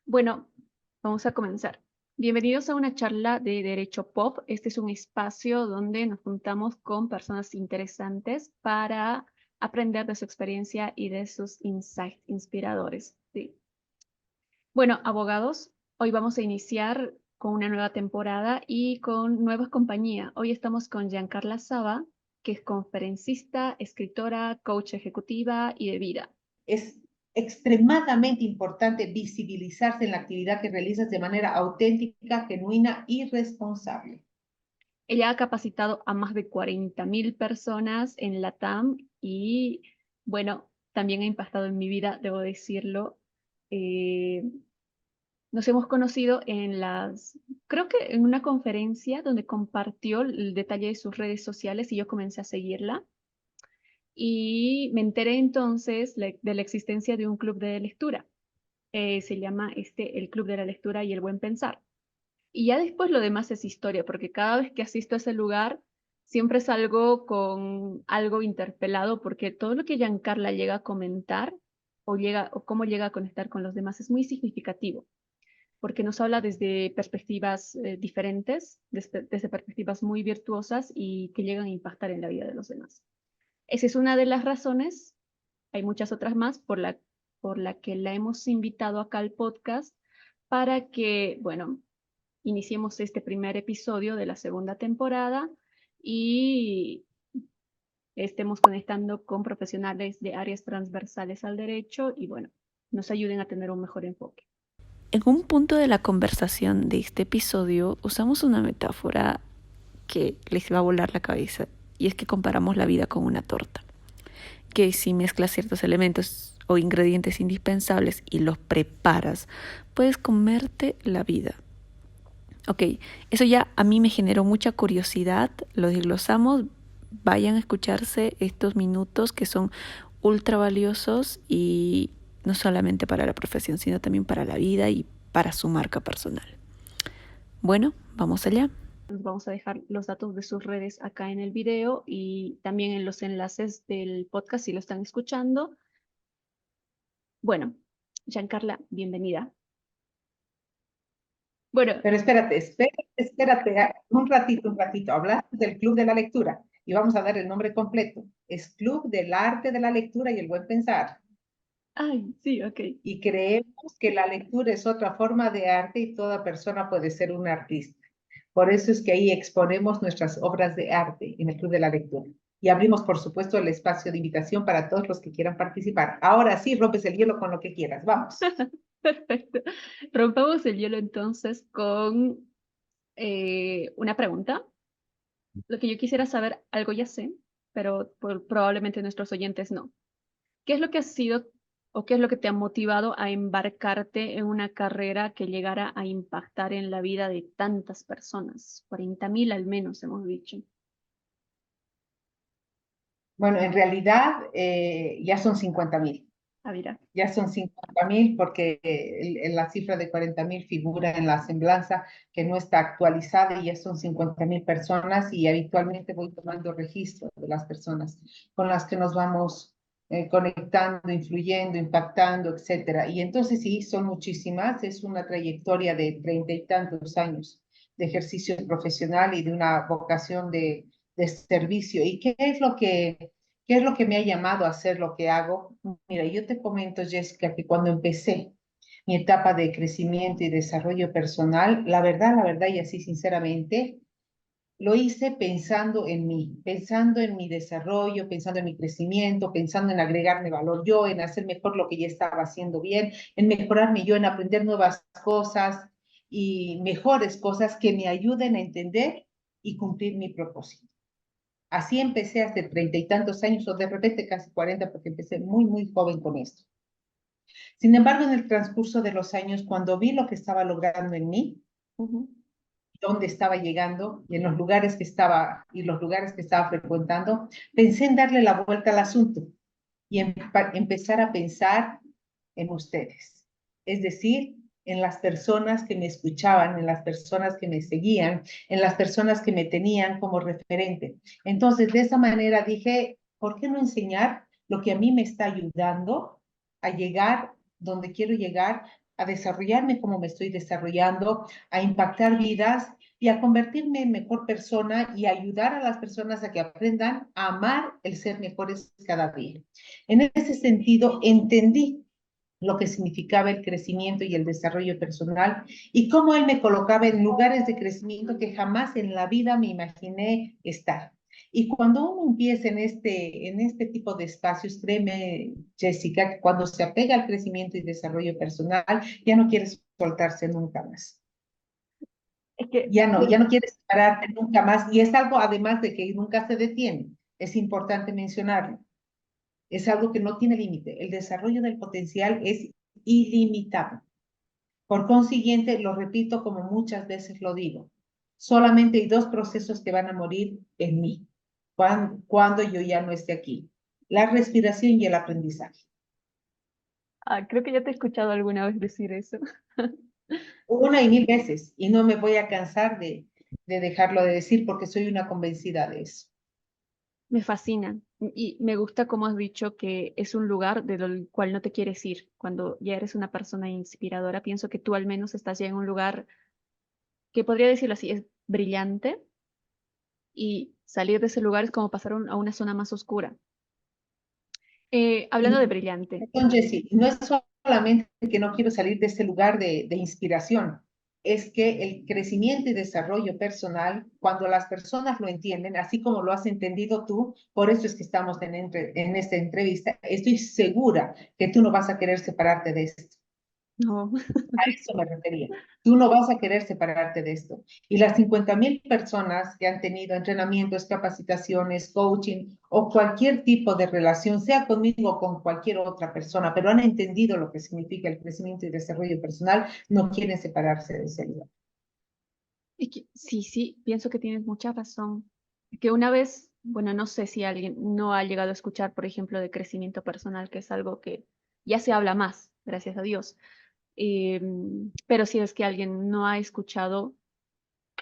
Bueno, vamos a comenzar. Bienvenidos a una charla de Derecho Pop. Este es un espacio donde nos juntamos con personas interesantes para aprender de su experiencia y de sus insights inspiradores. Sí. Bueno, abogados, hoy vamos a iniciar con una nueva temporada y con nuevas compañías. Hoy estamos con Giancarla Saba, que es conferencista, escritora, coach ejecutiva y de vida. Es extremadamente importante visibilizarse en la actividad que realizas de manera auténtica, genuina y responsable. Ella ha capacitado a más de 40.000 personas en la TAM y, bueno, también ha impactado en mi vida, debo decirlo. Eh, Nos hemos conocido creo que en una conferencia donde compartió el detalle de sus redes sociales y yo comencé a seguirla. Y me enteré entonces de la existencia de un club de lectura. Se llama el Club de la Lectura y el Buen Pensar. Y ya después lo demás es historia, porque cada vez que asisto a ese lugar, siempre salgo con algo interpelado, porque todo lo que Giancarla llega a comentar o cómo llega a conectar con los demás es muy significativo, porque nos habla desde perspectivas diferentes, desde perspectivas muy virtuosas y que llegan a impactar en la vida de los demás. Esa es una de las razones, hay muchas otras más, por la que la hemos invitado acá al podcast, para que, bueno, iniciemos este primer episodio de la segunda temporada y estemos conectando con profesionales de áreas transversales al derecho y bueno, nos ayuden a tener un mejor enfoque. En un punto de la conversación de este episodio usamos una metáfora que les va a volar la cabeza y es que comparamos la vida con una torta, que si mezclas ciertos elementos o ingredientes indispensables y los preparas, puedes comerte la vida. Ok, eso ya a mí me generó mucha curiosidad, lo desglosamos, vayan a escucharse estos minutos que son ultra valiosos y no solamente para la profesión, sino también para la vida y para su marca personal. Bueno, vamos allá. Nos vamos a dejar los datos de sus redes acá en el video y también en los enlaces del podcast si lo están escuchando. Bueno, Giancarla, bienvenida. Bueno, Pero espérate, un ratito. Hablaste del Club de la Lectura y vamos a dar el nombre completo. Es Club del Arte de la Lectura y el Buen Pensar. ay, sí, ok. Y creemos que la lectura es otra forma de arte y toda persona puede ser un artista. Por eso es que ahí exponemos nuestras obras de arte en el Club de la Lectura. Y abrimos, por supuesto, el espacio de invitación para todos los que quieran participar. Ahora sí, rompes el hielo con lo que quieras. Vamos. Perfecto. Rompamos el hielo entonces con una pregunta. Lo que yo quisiera saber, algo ya sé, pero probablemente nuestros oyentes no. ¿Qué es lo que ha sido o qué es lo que te ha motivado a embarcarte en una carrera que llegara a impactar en la vida de tantas personas? 40.000 al menos, hemos dicho. Bueno, en realidad ya son 50.000. Ah, mira. Ya son 50.000 porque la cifra de 40.000 figura en la semblanza que no está actualizada y ya son 50.000 personas y habitualmente voy tomando registro de las personas con las que nos vamos conectando, influyendo, impactando, etcétera. Y entonces sí, son muchísimas, es una trayectoria de 30 y tantos años de ejercicio profesional y de una vocación de servicio. ¿Y qué es lo que me ha llamado a hacer lo que hago? Mira, yo te comento, Jessica, que cuando empecé mi etapa de crecimiento y desarrollo personal, la verdad, y así sinceramente, lo hice pensando en mi desarrollo, pensando en mi crecimiento, pensando en agregarme valor yo, en hacer mejor lo que ya estaba haciendo bien, en mejorarme yo, en aprender nuevas cosas y mejores cosas que me ayuden a entender y cumplir mi propósito. Así empecé hace 30 y tantos años, o de repente casi 40, porque empecé muy, muy joven con esto. Sin embargo, en el transcurso de los años, cuando vi lo que estaba logrando en mí, Ujú. dónde estaba llegando y en los lugares que estaba y los lugares que estaba frecuentando, pensé en darle la vuelta al asunto y empezar a pensar en ustedes. Es decir, en las personas que me escuchaban, en las personas que me seguían, en las personas que me tenían como referente. Entonces, de esa manera dije, ¿por qué no enseñar lo que a mí me está ayudando a llegar donde quiero llegar, a desarrollarme como me estoy desarrollando, a impactar vidas y a convertirme en mejor persona y ayudar a las personas a que aprendan a amar el ser mejores cada día. En ese sentido, entendí lo que significaba el crecimiento y el desarrollo personal y cómo él me colocaba en lugares de crecimiento que jamás en la vida me imaginé estar. Y cuando uno empieza en este tipo de espacios, créeme, Jessica, que cuando se apega al crecimiento y desarrollo personal, ya no quieres soltarse nunca más. Es que, Ya no quieres pararte nunca más. Y es algo, además de que nunca se detiene, es importante mencionarlo. Es algo que no tiene límite. El desarrollo del potencial es ilimitado. Por consiguiente, lo repito como muchas veces lo digo, solamente hay dos procesos que van a morir en mí cuando yo ya no esté aquí: la respiración y el aprendizaje. creo que ya te he escuchado alguna vez decir eso. Una y mil veces, y no me voy a cansar de dejarlo de decir porque soy una convencida de eso. Me fascina y me gusta cómo has dicho que es un lugar del cual no te quieres ir. Cuando ya eres una persona inspiradora, pienso que tú al menos estás ya en un lugar que podría decirlo así, es brillante y salir de ese lugar es como pasar a una zona más oscura. Hablando de Y, brillante, perdón, Jessy, no es solamente que no quiero salir de este lugar de inspiración, es que el crecimiento y desarrollo personal, cuando las personas lo entienden, así como lo has entendido tú, por eso es que estamos en esta entrevista, estoy segura que tú no vas a querer separarte de esto. no, A eso me refería. Tú no vas a querer separarte de esto. Y las 50,000 personas que han tenido entrenamientos, capacitaciones, coaching o cualquier tipo de relación, sea conmigo o con cualquier otra persona, pero han entendido lo que significa el crecimiento y desarrollo personal, no quieren separarse de ese lugar. sí, sí, pienso que tienes mucha razón. Que una vez, bueno, no sé si alguien no ha llegado a escuchar, por ejemplo, de crecimiento personal, que es algo que ya se habla más, gracias a Dios. Pero si es que alguien no ha escuchado,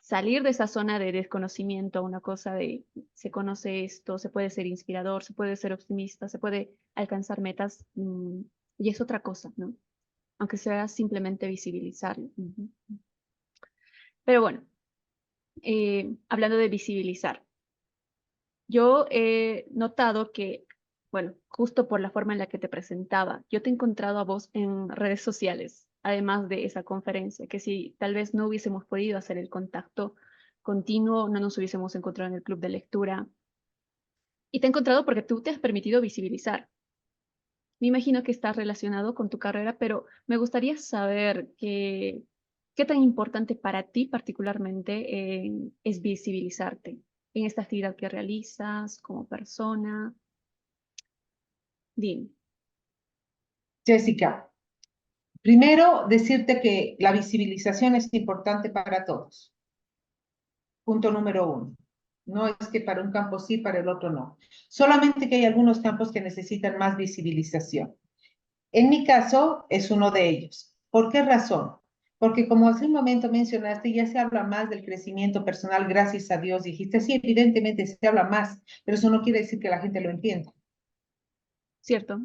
salir de esa zona de desconocimiento, una cosa de se conoce esto, se puede ser inspirador, se puede ser optimista, se puede alcanzar metas, y es otra cosa, ¿no? Aunque sea simplemente visibilizarlo. Ujú. Pero bueno, hablando de visibilizar, yo he notado que, bueno, justo por la forma en la que te presentaba, yo te he encontrado a vos en redes sociales, además de esa conferencia, que si tal vez no hubiésemos podido hacer el contacto continuo, no nos hubiésemos encontrado en el club de lectura. Y te he encontrado porque tú te has permitido visibilizar. Me imagino que está relacionado con tu carrera, pero me gustaría saber qué tan importante para ti particularmente es visibilizarte en esta actividad que realizas como persona. Dime. Jessica, primero decirte que la visibilización es importante para todos. Punto número uno. No es que para un campo sí, para el otro no. Solamente que hay algunos campos que necesitan más visibilización. En mi caso, es uno de ellos. ¿Por qué razón? Porque como hace un momento mencionaste, ya se habla más del crecimiento personal, gracias a Dios. Dijiste, sí, evidentemente se habla más, pero eso no quiere decir que la gente lo entienda. ¿Cierto?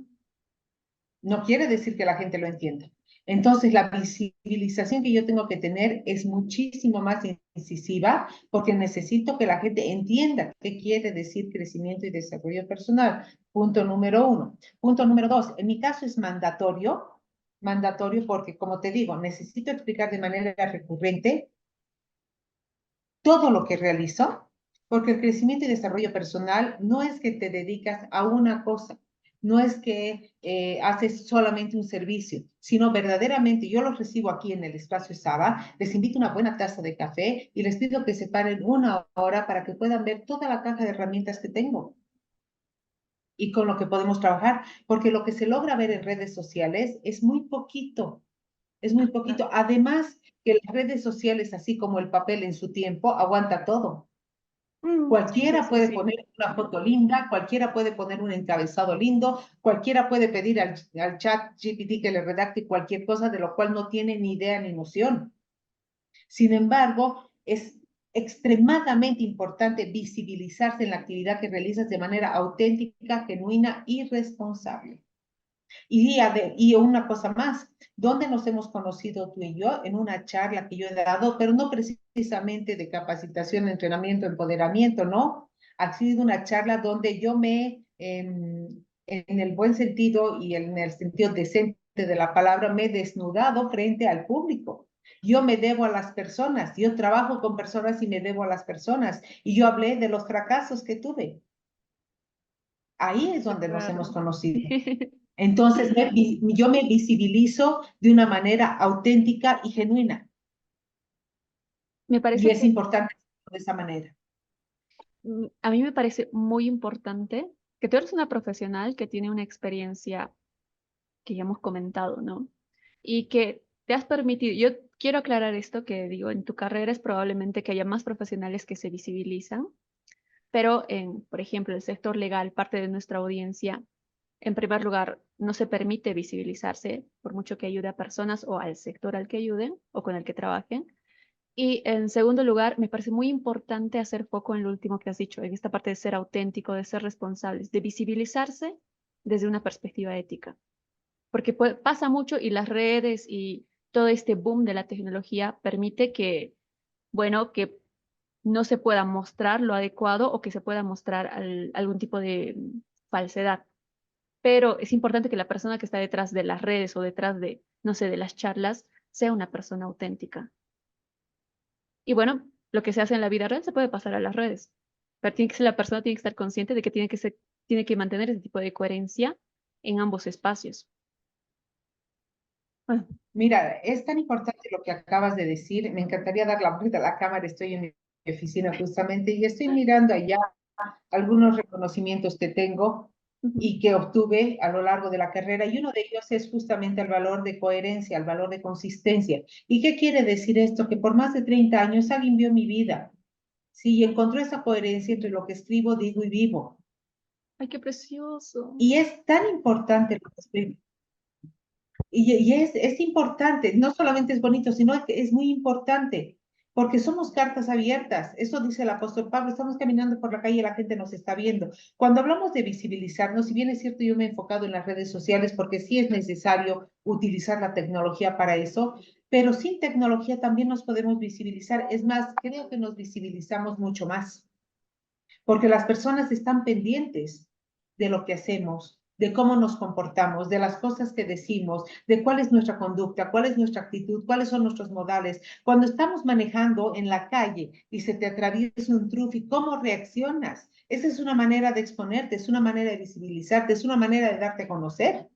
No quiere decir que la gente lo entienda. Entonces, la visibilización que yo tengo que tener es muchísimo más incisiva porque necesito que la gente entienda qué quiere decir crecimiento y desarrollo personal. Punto número uno. Punto número dos, en mi caso es mandatorio porque, como te digo, necesito explicar de manera recurrente todo lo que realizo, porque el crecimiento y desarrollo personal no es que te dedicas a una cosa, no es que haces solamente un servicio, sino verdaderamente yo los recibo aquí en el espacio Saba, les invito una buena taza de café y les pido que se paren una hora para que puedan ver toda la caja de herramientas que tengo y con lo que podemos trabajar, porque lo que se logra ver en redes sociales es muy poquito. Es muy Claro. poquito. Además, que las redes sociales, así como el papel en su tiempo, aguanta todo. Sí, Cualquiera sí, puede sí. poner una foto linda, cualquiera puede poner un encabezado lindo, cualquiera puede pedir al chat GPT que le redacte cualquier cosa de lo cual no tiene ni idea ni noción. Sin embargo, es extremadamente importante visibilizarse en la actividad que realizas de manera auténtica, genuina y responsable. Y una cosa más, ¿dónde nos hemos conocido tú y yo? En una charla que yo he dado, pero no precisamente de capacitación, entrenamiento, empoderamiento, ¿no? Ha sido una charla donde yo en el buen sentido y en el sentido decente de la palabra, me he desnudado frente al público. Yo me debo a las personas, yo trabajo con personas y me debo a las personas. Y yo hablé de los fracasos que tuve. Ahí es Qué donde nos hemos raro. conocido. Entonces, yo me visibilizo de una manera auténtica y genuina. Me Y parece es que importante de esa manera. a mí me parece muy importante que tú eres una profesional que tiene una experiencia que ya hemos comentado, ¿no? Y que te has permitido, yo quiero aclarar esto, que digo, en tu carrera es probablemente que haya más profesionales que se visibilizan, pero por ejemplo, el sector legal, parte de nuestra audiencia, en primer lugar, no se permite visibilizarse por mucho que ayude a personas o al sector al que ayuden o con el que trabajen. Y en segundo lugar, me parece muy importante hacer foco en lo último que has dicho, en esta parte de ser auténtico, de ser responsables, de visibilizarse desde una perspectiva ética. Porque pasa mucho y las redes y todo este boom de la tecnología permite que, bueno, que no se pueda mostrar lo adecuado o que se pueda mostrar algún tipo de falsedad. Pero es importante que la persona que está detrás de las redes o detrás de, no sé, de las charlas, sea una persona auténtica. Y bueno, lo que se hace en la vida real se puede pasar a las redes. Pero tiene que ser, la persona tiene que estar consciente de que tiene que mantener ese tipo de coherencia en ambos espacios. Bueno, Mira, es tan importante lo que acabas de decir. Me encantaría dar la vuelta a la cámara. Estoy en mi oficina justamente y estoy mirando allá algunos reconocimientos que tengo ujú. y que obtuve a lo largo de la carrera, y uno de ellos es justamente el valor de coherencia, el valor de consistencia. ¿Y qué quiere decir esto? Que por más de 30 años alguien vio mi vida, sí, y encontró esa coherencia entre lo que escribo, digo y vivo. Ay, qué precioso. Y es tan importante lo que estoy. Y es importante, no solamente es bonito, sino que es muy importante, porque somos cartas abiertas. Eso dice el apóstol Pablo, estamos caminando por la calle y la gente nos está viendo. Cuando hablamos de visibilizarnos, si bien es cierto, yo me he enfocado en las redes sociales porque sí es necesario utilizar la tecnología para eso, pero sin tecnología también nos podemos visibilizar. Es más, creo que nos visibilizamos mucho más porque las personas están pendientes de lo que hacemos, de cómo nos comportamos, de las cosas que decimos, de cuál es nuestra conducta, cuál es nuestra actitud, cuáles son nuestros modales. Cuando estamos manejando en la calle y se te atraviesa un trufi, ¿cómo reaccionas? Esa es una manera de exponerte, es una manera de visibilizarte, es una manera de darte a conocer.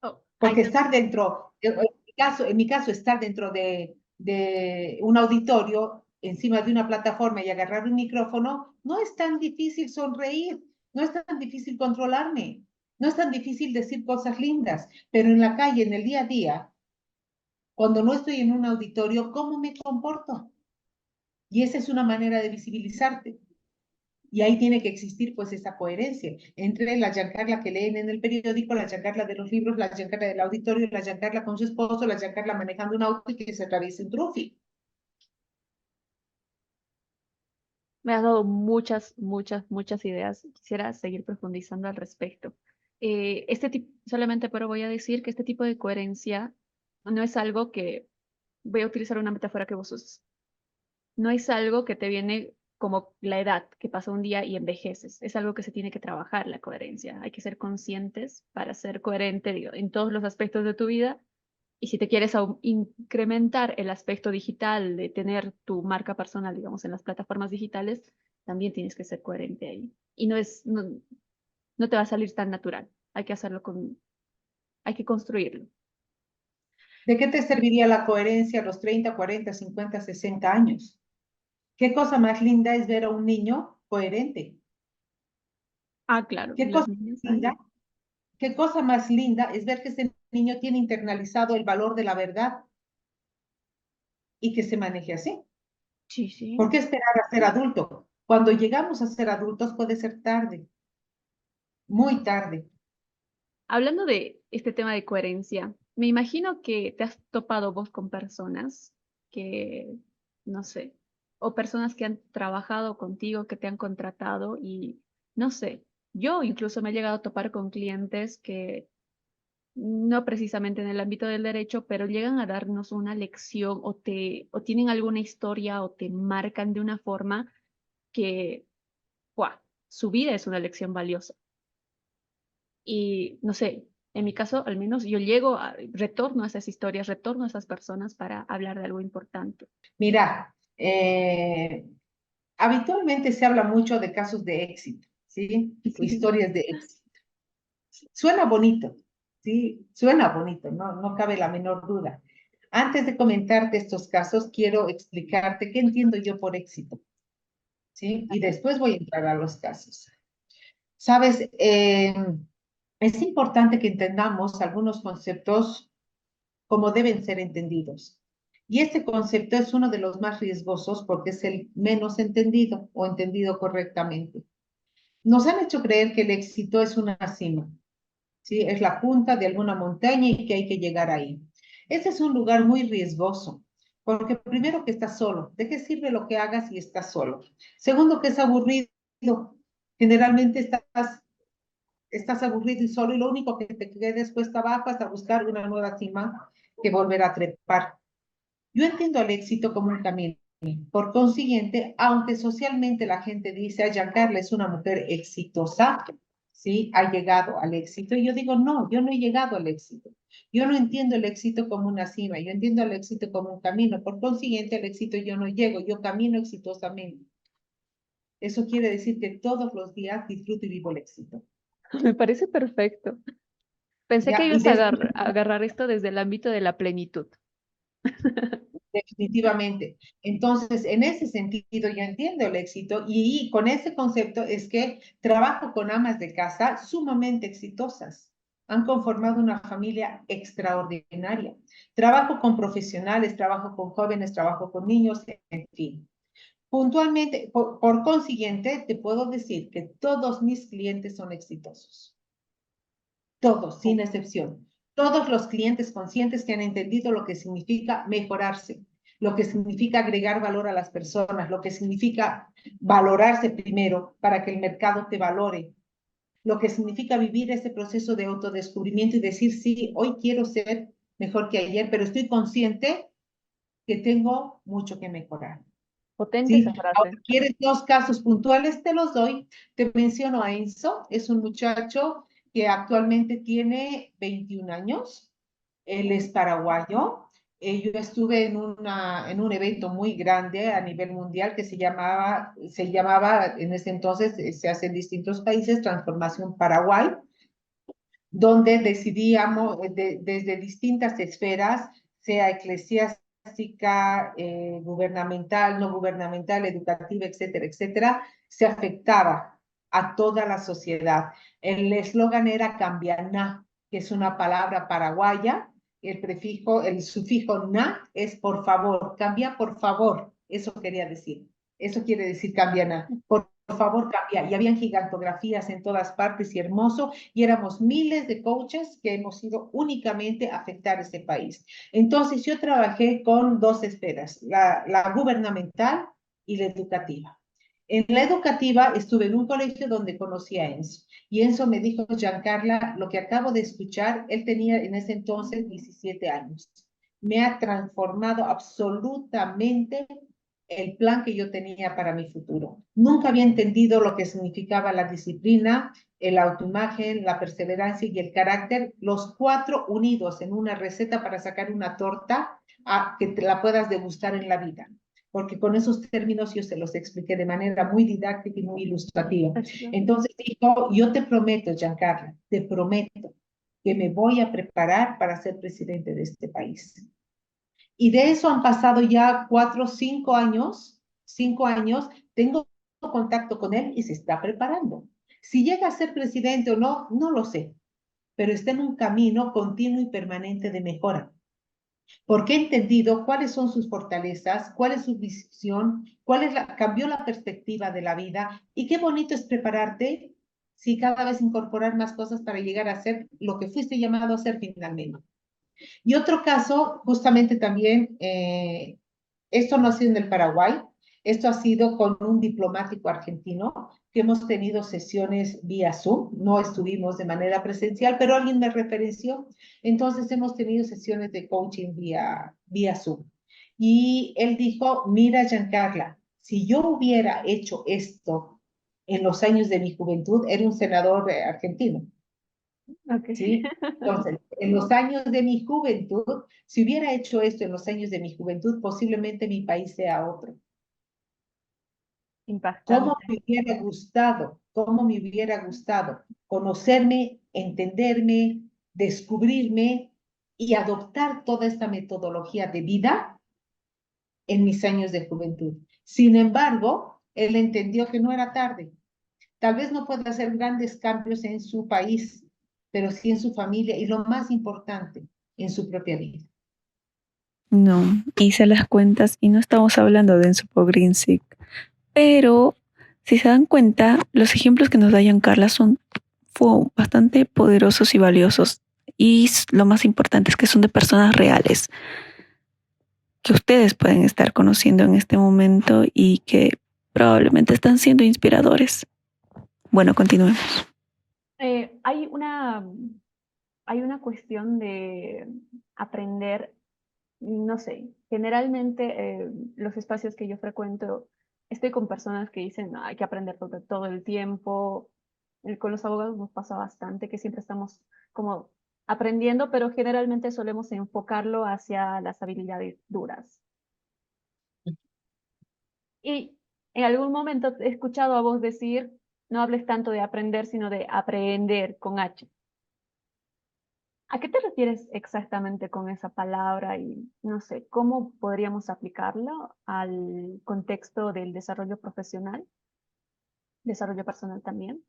Oh, ay, Porque estar dentro, en mi caso, estar dentro de un auditorio, encima de una plataforma y agarrar un micrófono, no es tan difícil sonreír, no es tan difícil controlarme, no es tan difícil decir cosas lindas, pero en la calle, en el día a día, cuando no estoy en un auditorio, ¿cómo me comporto? Y esa es una manera de visibilizarte. Y ahí tiene que existir pues esa coherencia entre la Giancarla que leen en el periódico, la Giancarla de los libros, la Giancarla del auditorio, la Giancarla con su esposo, la Giancarla manejando un auto y que se atraviese un trófico. me has dado muchas, muchas, muchas ideas. Quisiera seguir profundizando al respecto. Este tipo, solamente pero voy a decir que este tipo de coherencia no es algo que, voy a utilizar una metáfora que vos usas, no es algo que te viene como la edad, que pasa un día y envejeces. Es algo que se tiene que trabajar, la coherencia. Hay que ser conscientes para ser coherente, digo, en todos los aspectos de tu vida. Y si te quieres incrementar el aspecto digital de tener tu marca personal, digamos, en las plataformas digitales, también tienes que ser coherente ahí. Y no te va a salir tan natural. Hay que hacerlo hay que construirlo. ¿De qué te serviría la coherencia a los 30, 40, 50, 60 años? ¿Qué cosa más linda es ver a un niño coherente? Ah, claro, ¿Qué los cosa niños linda? ahí. ¿Qué cosa más linda es ver que ese niño tiene internalizado el valor de la verdad y que se maneje así? Sí, sí. ¿Por qué esperar a ser adulto? Cuando llegamos a ser adultos puede ser tarde, muy tarde. Hablando de este tema de coherencia, me imagino que te has topado vos con personas que, no sé, o personas que han trabajado contigo, que te han contratado y, no sé, yo incluso me he llegado a topar con clientes que no precisamente en el ámbito del derecho, pero llegan a darnos una lección o tienen alguna historia o te marcan de una forma que, ¡guau! Su vida es una lección valiosa. Y no sé, en mi caso, al menos yo retorno a esas historias, retorno a esas personas para hablar de algo importante. Mira, habitualmente se habla mucho de casos de éxito, ¿sí? O historias de éxito. Suena bonito, ¿sí? Suena bonito, no cabe la menor duda. Antes de comentarte estos casos, quiero explicarte qué entiendo yo por éxito, ¿sí? Y después voy a entrar a los casos. Sabes, es importante que entendamos algunos conceptos como deben ser entendidos. Y este concepto es uno de los más riesgosos porque es el menos entendido o entendido correctamente. Nos han hecho creer que el éxito es una cima, ¿sí? Es la punta de alguna montaña y que hay que llegar ahí. Ese es un lugar muy riesgoso, porque primero que estás solo. ¿De qué sirve lo que hagas si estás solo? Segundo, que es aburrido. Generalmente estás aburrido y solo y lo único que te quedes cuesta abajo hasta buscar una nueva cima que volver a trepar. Yo entiendo el éxito como un camino. Por consiguiente, aunque socialmente la gente dice, a Giancarla es una mujer exitosa, ¿sí? Ha llegado al éxito. Y yo digo, no, yo no he llegado al éxito. Yo no entiendo el éxito como una cima, yo entiendo el éxito como un camino. Por consiguiente, al éxito yo no llego, yo camino exitosamente. Eso quiere decir que todos los días disfruto y vivo el éxito. Me parece perfecto. Pensé que ¿Ya? Y ibas a desde agarrar esto desde el ámbito de la plenitud. Definitivamente. Entonces, en ese sentido, yo entiendo el éxito y con ese concepto es que trabajo con amas de casa sumamente exitosas. Han conformado una familia extraordinaria. Trabajo con profesionales, trabajo con jóvenes, trabajo con niños, en fin. Puntualmente, por consiguiente, te puedo decir que todos mis clientes son exitosos. Todos, sin excepción. Todos los clientes conscientes que han entendido lo que significa mejorarse, lo que significa agregar valor a las personas, lo que significa valorarse primero para que el mercado te valore, lo que significa vivir ese proceso de autodescubrimiento y decir, sí, hoy quiero ser mejor que ayer, pero estoy consciente que tengo mucho que mejorar. Potente esa ¿Sí? Ahora, frase. ¿quieres dos casos puntuales? Te los doy. Te menciono a Enzo, es un muchacho que actualmente tiene 21 años. Él es paraguayo. Yo estuve en un evento muy grande a nivel mundial que se llamaba en ese entonces, se hace en distintos países, Transformación Paraguay, donde decidíamos desde distintas esferas, sea eclesiástica, gubernamental, no gubernamental, educativa, etcétera, etcétera, se afectaba a toda la sociedad. El eslogan era Cambianá, que es una palabra paraguaya. El sufijo na es por favor, cambia por favor, eso quería decir. Eso quiere decir cambianá. Por favor, cambia. Y habían gigantografías en todas partes y hermoso, y éramos miles de coaches que hemos ido únicamente a afectar este país. Entonces, yo trabajé con dos esferas, la gubernamental y la educativa. En la educativa estuve en un colegio donde conocí a Enzo. Y Enzo me dijo, Giancarla, lo que acabo de escuchar, él tenía en ese entonces 17 años. Me ha transformado absolutamente el plan que yo tenía para mi futuro. Nunca había entendido lo que significaba la disciplina, el autoimagen, la perseverancia y el carácter, los cuatro unidos en una receta para sacar una torta que te la puedas degustar en la vida. Porque con esos términos yo se los expliqué de manera muy didáctica y muy ilustrativa. Entonces dijo, yo te prometo, Giancarlo, te prometo que me voy a preparar para ser presidente de este país. Y de eso han pasado ya 4 o 5 años, 5 años, tengo contacto con él y se está preparando. Si llega a ser presidente o no, no lo sé, pero está en un camino continuo y permanente de mejora. Porque he entendido cuáles son sus fortalezas, cuál es su visión, cambió la perspectiva de la vida y qué bonito es prepararte si cada vez incorporar más cosas para llegar a ser lo que fuiste llamado a ser finalmente. Y otro caso, justamente también, esto no ha sido en el Paraguay, Esto ha sido con un diplomático argentino que hemos tenido sesiones vía Zoom, no estuvimos de manera presencial, pero alguien me referenció, entonces hemos tenido sesiones de coaching vía Zoom. Y él dijo, mira, Giancarla, si yo hubiera hecho esto en los años de mi juventud, era un senador argentino, Ok. ¿sí? Entonces, en los años de mi juventud, si hubiera hecho esto en los años de mi juventud, posiblemente mi país sea otro. Impactante. Cómo me hubiera gustado conocerme, entenderme, descubrirme y adoptar toda esta metodología de vida en mis años de juventud. Sin embargo, él entendió que no era tarde. Tal vez no pueda hacer grandes cambios en su país, pero sí en su familia y lo más importante, en su propia vida. No, hice las cuentas y no estamos hablando de Enzo Pogrinsic, pero si se dan cuenta, los ejemplos que nos da Giancarla son bastante poderosos y valiosos. Y lo más importante es que son de personas reales, que ustedes pueden estar conociendo en este momento y que probablemente están siendo inspiradores. Bueno, continuemos. Eh, hay una, hay una cuestión de aprender, no sé, generalmente los espacios que yo frecuento, estoy con personas que dicen, "No, hay que aprender todo el tiempo". Con los abogados nos pasa bastante que siempre estamos como aprendiendo, pero generalmente solemos enfocarlo hacia las habilidades duras. Y en algún momento he escuchado a vos decir, no hables tanto de aprender, sino de aprender con H. ¿A qué te refieres exactamente con esa palabra? Y no sé, ¿cómo podríamos aplicarlo al contexto del desarrollo profesional, desarrollo personal también?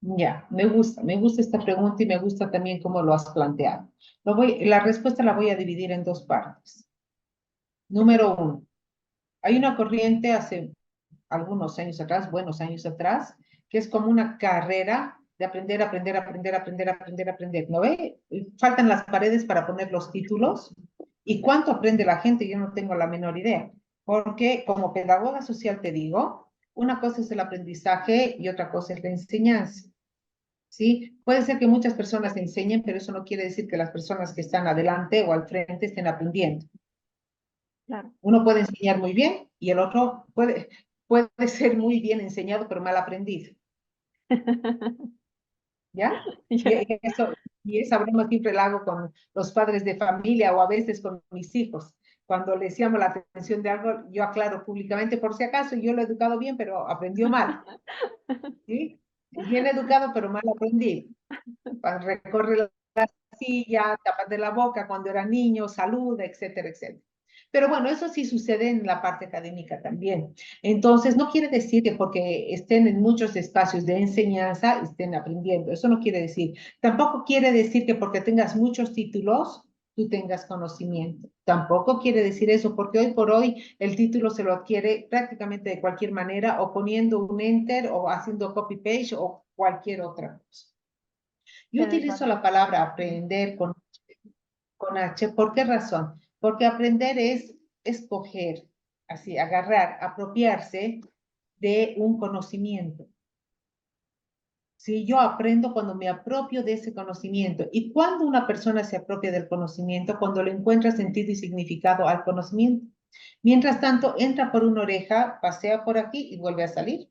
Ya, me gusta esta pregunta y me gusta también cómo lo has planteado. La respuesta la voy a dividir en dos partes. Número uno, hay una corriente hace algunos años atrás, buenos años atrás, que es como una carrera de aprender, aprender, aprender, aprender, aprender, aprender. ¿No ve? Faltan las paredes para poner los títulos. ¿Y cuánto aprende la gente? Yo no tengo la menor idea. Porque como pedagoga social te digo, una cosa es el aprendizaje y otra cosa es la enseñanza. ¿Sí? Puede ser que muchas personas enseñen, pero eso no quiere decir que las personas que están adelante o al frente estén aprendiendo. Claro. Uno puede enseñar muy bien y el otro puede ser muy bien enseñado, pero mal aprendido. ¿Ya? Ya. Y esa broma siempre la hago con los padres de familia o a veces con mis hijos. Cuando les llamo la atención de algo, yo aclaro públicamente, por si acaso, yo lo he educado bien, pero aprendió mal. ¿Sí? Bien educado, pero mal aprendido. Recorre la silla, de la boca cuando era niño, saluda, etcétera, etcétera. Pero bueno, eso sí sucede en la parte académica también. Entonces, no quiere decir que porque estén en muchos espacios de enseñanza estén aprendiendo. Eso no quiere decir. Tampoco quiere decir que porque tengas muchos títulos, tú tengas conocimiento. Tampoco quiere decir eso, porque hoy por hoy el título se lo adquiere prácticamente de cualquier manera, o poniendo un enter, o haciendo copy-paste, o cualquier otra cosa. Yo Tienes utilizo razón. la palabra aprender con H. ¿Por qué razón? Porque aprender es escoger, así, agarrar, apropiarse de un conocimiento. Si yo aprendo cuando me apropio de ese conocimiento. ¿Y cuando una persona se apropia del conocimiento? Cuando le encuentra sentido y significado al conocimiento. Mientras tanto, entra por una oreja, pasea por aquí y vuelve a salir.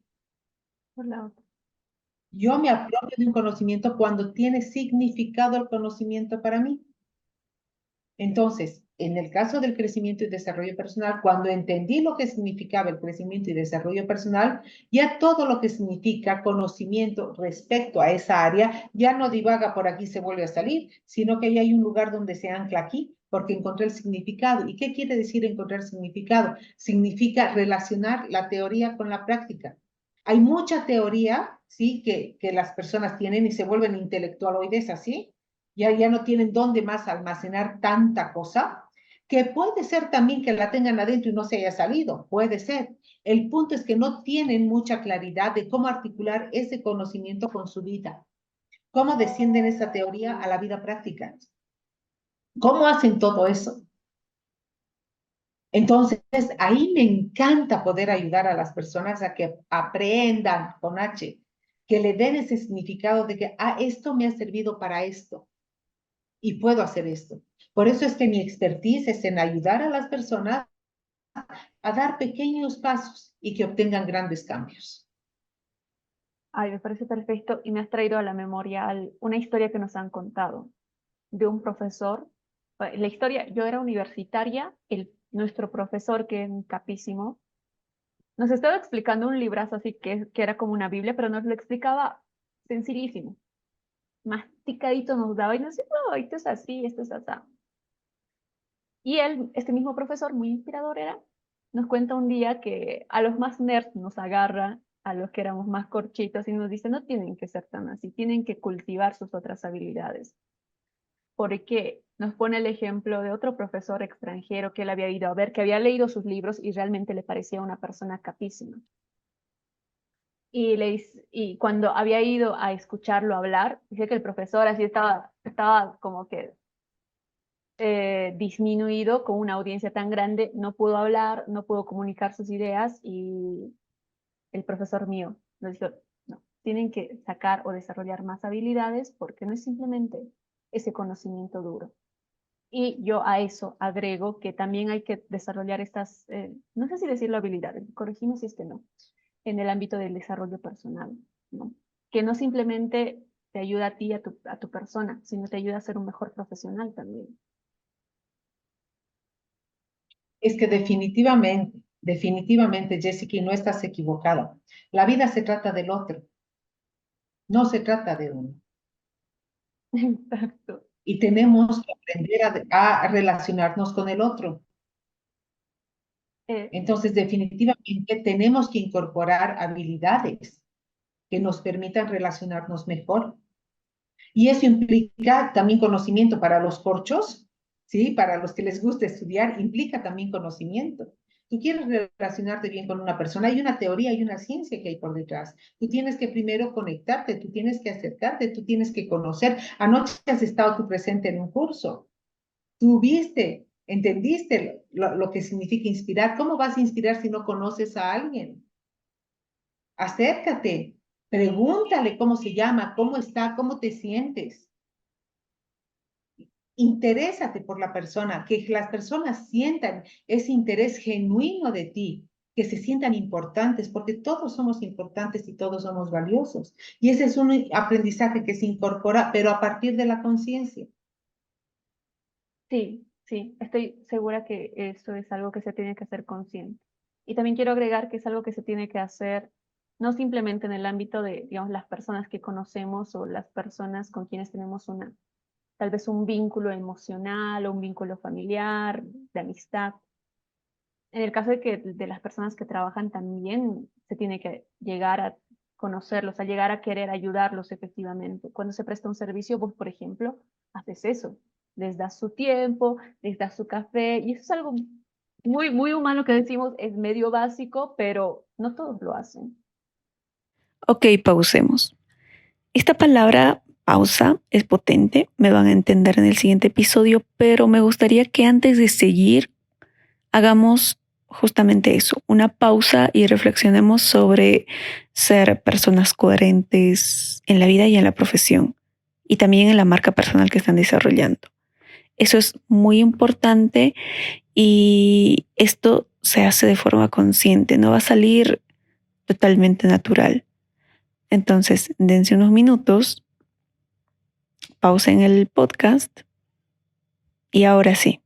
Por la otra. Yo me apropio de un conocimiento cuando tiene significado el conocimiento para mí. Entonces, en el caso del crecimiento y desarrollo personal, cuando entendí lo que significaba el crecimiento y desarrollo personal, ya todo lo que significa conocimiento respecto a esa área ya no divaga por aquí, se vuelve a salir, sino que ya hay un lugar donde se ancla aquí, porque encontré el significado. ¿Y qué quiere decir encontrar significado? Significa relacionar la teoría con la práctica. Hay mucha teoría, ¿sí? Que las personas tienen y se vuelven intelectualoides así, ya no tienen dónde más almacenar tanta cosa, que puede ser también que la tengan adentro y no se haya salido, puede ser. El punto es que no tienen mucha claridad de cómo articular ese conocimiento con su vida, cómo descienden esa teoría a la vida práctica, cómo hacen todo eso. Entonces, ahí me encanta poder ayudar a las personas a que aprendan con H, que le den ese significado de que, esto me ha servido para esto y puedo hacer esto. Por eso es que mi expertise es en ayudar a las personas a dar pequeños pasos y que obtengan grandes cambios. Ay, me parece perfecto y me has traído a la memoria una historia que nos han contado de un profesor. La historia, yo era universitaria, nuestro profesor, que es un capísimo, nos estaba explicando un librazo así que era como una Biblia, pero nos lo explicaba sencillísimo, masticadito nos daba y nos decía, no, esto es así, esto es así. Y él, este mismo profesor, muy inspirador era, nos cuenta un día que a los más nerds nos agarra, a los que éramos más corchitos, y nos dice, no tienen que ser tan así, tienen que cultivar sus otras habilidades. Porque nos pone el ejemplo de otro profesor extranjero que él había ido a ver, que había leído sus libros y realmente le parecía una persona capísima. Y cuando había ido a escucharlo hablar, dice que el profesor así estaba como que disminuido con una audiencia tan grande, no pudo hablar, no pudo comunicar sus ideas y el profesor mío nos dijo, no, tienen que sacar o desarrollar más habilidades porque no es simplemente ese conocimiento duro. Y yo a eso agrego que también hay que desarrollar estas, no sé si decirlo habilidades, corregimos si es que no, en el ámbito del desarrollo personal, ¿no? Que no simplemente te ayuda a ti, a tu persona, sino te ayuda a ser un mejor profesional también. Es que definitivamente, Jessica, y no estás equivocada. La vida se trata del otro, no se trata de uno. Exacto. Y tenemos que aprender a relacionarnos con el otro. Eh, Entonces, definitivamente tenemos que incorporar habilidades que nos permitan relacionarnos mejor. Y eso implica también conocimiento para los corchos, ¿sí? Para los que les gusta estudiar, implica también conocimiento. Tú quieres relacionarte bien con una persona, hay una teoría, hay una ciencia que hay por detrás. Tú tienes que primero conectarte, tú tienes que acercarte, tú tienes que conocer. Anoche has estado tú presente en un curso. Tú viste, entendiste lo que significa inspirar. ¿Cómo vas a inspirar si no conoces a alguien? Acércate, pregúntale cómo se llama, cómo está, cómo te sientes. Interésate por la persona, que las personas sientan ese interés genuino de ti, que se sientan importantes, porque todos somos importantes y todos somos valiosos. Y ese es un aprendizaje que se incorpora, pero a partir de la conciencia. sí, sí, estoy segura que eso es algo que se tiene que hacer consciente. Y también quiero agregar que es algo que se tiene que hacer no simplemente en el ámbito de, digamos, las personas que conocemos o las personas con quienes tenemos tal vez un vínculo emocional o un vínculo familiar, de amistad. En el caso de las personas que trabajan también se tiene que llegar a conocerlos, a llegar a querer ayudarlos efectivamente. Cuando se presta un servicio, vos, por ejemplo, haces eso. Les das su tiempo, les das su café, y eso es algo muy, muy humano que decimos, es medio básico, pero no todos lo hacen. Ok, pausemos. Esta palabra pausa es potente, me van a entender en el siguiente episodio, pero me gustaría que antes de seguir hagamos justamente eso, una pausa y reflexionemos sobre ser personas coherentes en la vida y en la profesión y también en la marca personal que están desarrollando. Eso es muy importante y esto se hace de forma consciente, no va a salir totalmente natural. Entonces, dense unos minutos, pausen el podcast y ahora sí.